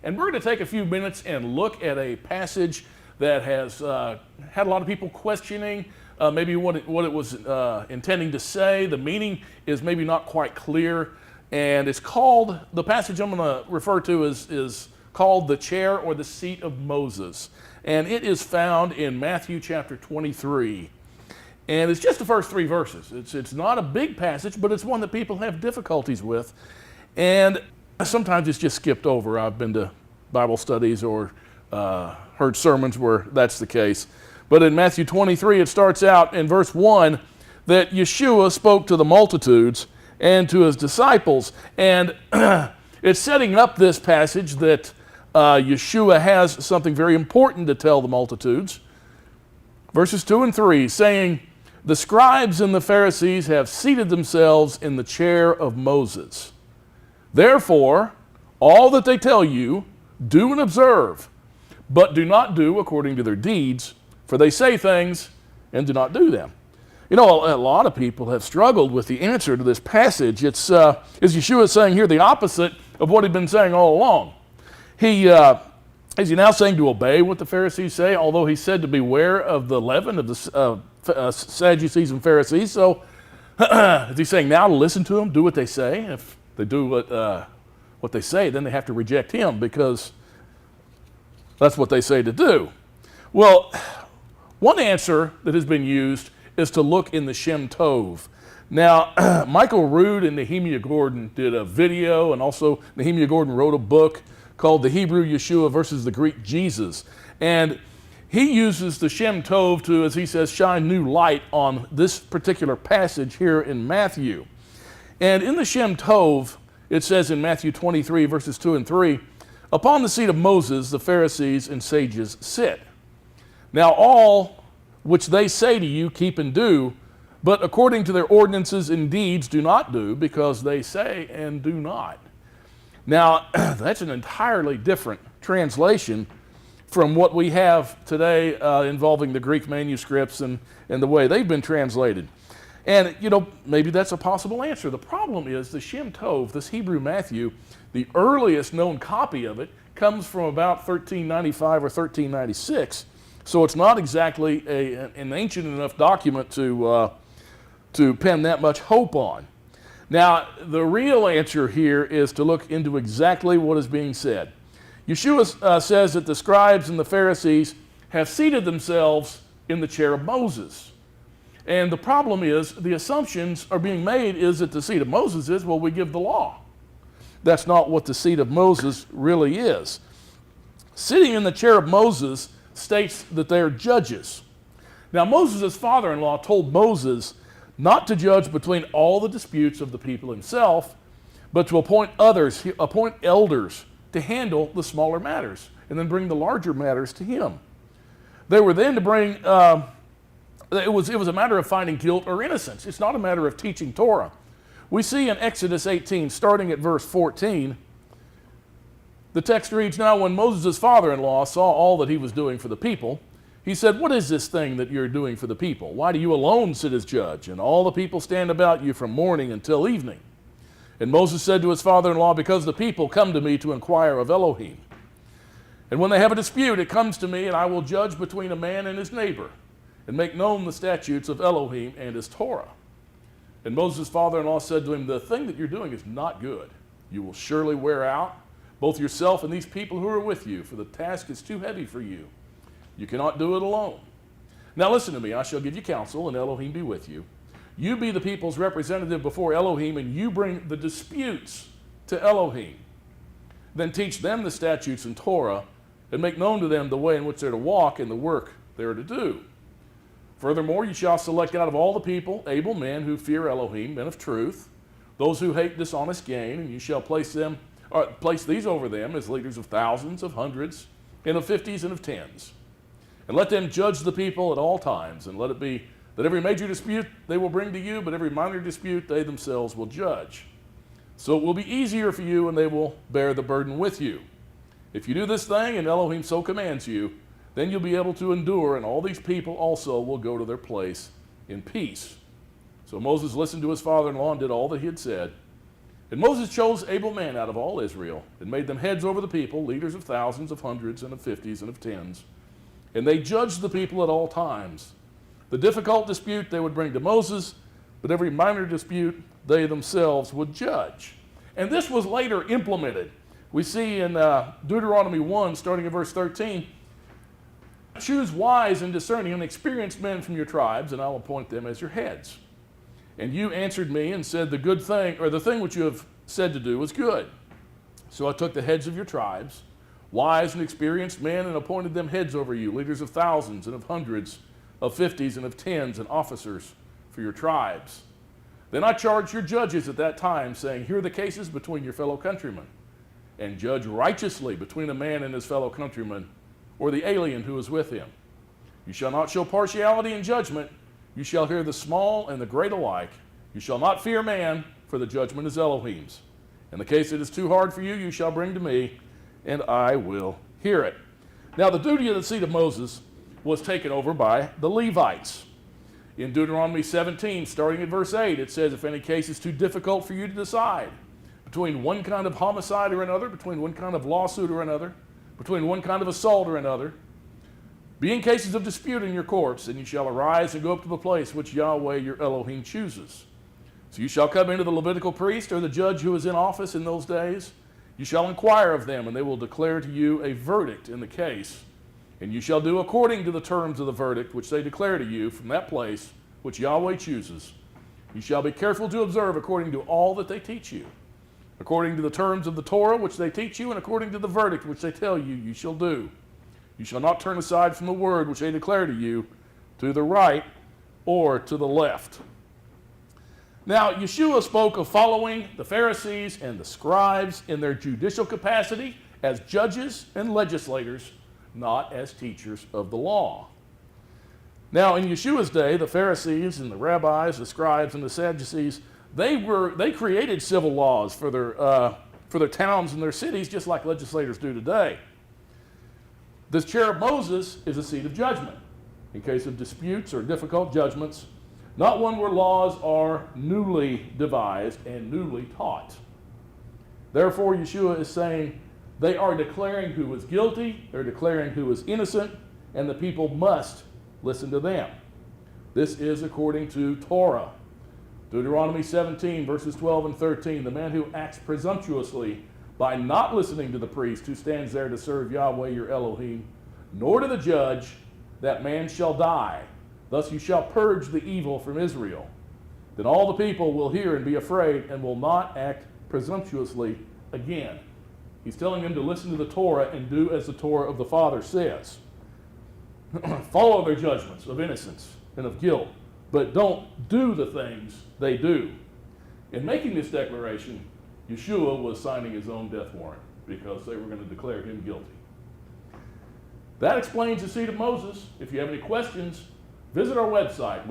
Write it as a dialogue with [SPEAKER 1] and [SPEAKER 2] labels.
[SPEAKER 1] And we're going to take a few minutes and look at a passage that has had a lot of people questioning maybe what it was intending to say. The meaning is maybe not quite clear. And it's called, the passage I'm going to refer to is called the chair or the seat of Moses. And it is found in Matthew chapter 23. And it's just the first 3 verses. It's not a big passage, but it's one that people have difficulties with. And sometimes it's just skipped over. I've been to Bible studies or heard sermons where that's the case. But in Matthew 23, it starts out in verse 1 that Yeshua spoke to the multitudes and to his disciples. And it's setting up this passage that Yeshua has something very important to tell the multitudes. Verses 2 and 3 saying, "The scribes and the Pharisees have seated themselves in the chair of Moses. Therefore, all that they tell you, do and observe, but do not do according to their deeds, for they say things and do not do them." You know, a lot of people have struggled with the answer to this passage. It's, is Yeshua saying here the opposite of what he'd been saying all along? Is he now saying to obey what the Pharisees say, although he said to beware of the leaven of the Sadducees and Pharisees? So is he saying now to listen to them, do what they say? If they do what they say, then they have to reject him because that's what they say to do. Well, one answer that has been used is to look in the Shem Tov. Now, Michael Rood and Nehemiah Gordon did a video, and also Nehemiah Gordon wrote a book called The Hebrew Yeshua versus the Greek Jesus. And he uses the Shem Tov to, as he says, shine new light on this particular passage here in Matthew. And in the Shem Tov, it says in Matthew 23, verses 2 and 3, "Upon the seat of Moses, the Pharisees and sages sit. Now all which they say to you, keep and do, but according to their ordinances and deeds do not do, because they say and do not." Now, that's an entirely different translation from what we have today involving the Greek manuscripts and the way they've been translated. And, you know, maybe that's a possible answer. The problem is the Shem Tov, this Hebrew Matthew, the earliest known copy of it comes from about 1395 or 1396. So it's not exactly an ancient enough document to pen that much hope on. Now, the real answer here is to look into exactly what is being said. Yeshua says that the scribes and the Pharisees have seated themselves in the chair of Moses. And the problem is, the assumptions are being made is that the seat of Moses is, well, we give the law. That's not what the seat of Moses really is. Sitting in the chair of Moses states that they are judges. Now, Moses' father-in-law told Moses not to judge between all the disputes of the people himself, but to appoint elders to handle the smaller matters, and then bring the larger matters to him. They were then to bring, it was a matter of finding guilt or innocence. It's not a matter of teaching Torah. We see in Exodus 18, starting at verse 14, the text reads, "Now when Moses' father-in-law saw all that he was doing for the people, he said, 'What is this thing that you're doing for the people? Why do you alone sit as judge, and all the people stand about you from morning until evening?' And Moses said to his father-in-law, 'Because the people come to me to inquire of Elohim. And when they have a dispute, it comes to me, and I will judge between a man and his neighbor, and make known the statutes of Elohim and his Torah.' And Moses' father-in-law said to him, 'The thing that you're doing is not good. You will surely wear out both yourself and these people who are with you, for the task is too heavy for you. You cannot do it alone. Now listen to me, I shall give you counsel, and Elohim be with you. You be the people's representative before Elohim, and you bring the disputes to Elohim. Then teach them the statutes and Torah, and make known to them the way in which they're to walk and the work they're to do. Furthermore, you shall select out of all the people able men who fear Elohim, men of truth, those who hate dishonest gain, and you shall place these over them as leaders of thousands, of hundreds, and of 50s and of 10s. And let them judge the people at all times, and let it be that every major dispute they will bring to you, but every minor dispute they themselves will judge. So it will be easier for you, and they will bear the burden with you. If you do this thing, and Elohim so commands you, then you'll be able to endure, and all these people also will go to their place in peace.' So Moses listened to his father-in-law and did all that he had said. And Moses chose able men out of all Israel and made them heads over the people, leaders of thousands, of hundreds, and of fifties, and of tens. And they judged the people at all times. The difficult dispute they would bring to Moses, but every minor dispute they themselves would judge. And this was later implemented. We see in Deuteronomy 1, starting at verse 13, choose wise and discerning and experienced men from your tribes, and I'll appoint them as your heads. And you answered me and said, the good thing, or the thing which you have said to do was good. So I took the heads of your tribes, wise and experienced men, and appointed them heads over you, leaders of thousands and of hundreds, of fifties and of tens, and officers for your tribes. Then I charged your judges at that time, saying, hear the cases between your fellow countrymen, and judge righteously between a man and his fellow countryman, or the alien who is with him. You shall not show partiality in judgment. You shall hear the small and the great alike. You shall not fear man, for the judgment is Elohim's. In the case it is too hard for you, you shall bring to me, and I will hear it. Now the duty of the seat of Moses was taken over by the Levites. In Deuteronomy 17, starting at verse 8, it says, if any case is too difficult for you to decide, between one kind of homicide or another, between one kind of lawsuit or another, between one kind of assault or another, be in cases of dispute in your courts, and you shall arise and go up to the place which Yahweh your Elohim chooses. So you shall come into the Levitical priest or the judge who is in office in those days. You shall inquire of them, and they will declare to you a verdict in the case. And you shall do according to the terms of the verdict which they declare to you from that place which Yahweh chooses. You shall be careful to observe according to all that they teach you, according to the terms of the Torah which they teach you, and according to the verdict which they tell you, you shall do. You shall not turn aside from the word which they declare to you, to the right or to the left. Now, Yeshua spoke of following the Pharisees and the scribes in their judicial capacity as judges and legislators, not as teachers of the law. Now, in Yeshua's day, the Pharisees and the rabbis, the scribes and the Sadducees, they created civil laws for their towns and their cities, just like legislators do today. This chair of Moses is a seat of judgment in case of disputes or difficult judgments, not one where laws are newly devised and newly taught. Therefore, Yeshua is saying they are declaring who is guilty, they're declaring who is innocent, and the people must listen to them. This is according to Torah. Deuteronomy 17, verses 12 and 13, the man who acts presumptuously by not listening to the priest who stands there to serve Yahweh your Elohim, nor to the judge, that man shall die. Thus you shall purge the evil from Israel. Then all the people will hear and be afraid and will not act presumptuously again. He's telling them to listen to the Torah and do as the Torah of the Father says. Follow their judgments of innocence and of guilt, but don't do the things they do. In making this declaration, Yeshua was signing his own death warrant because they were going to declare him guilty. That explains the seat of Moses. If you have any questions, visit our website.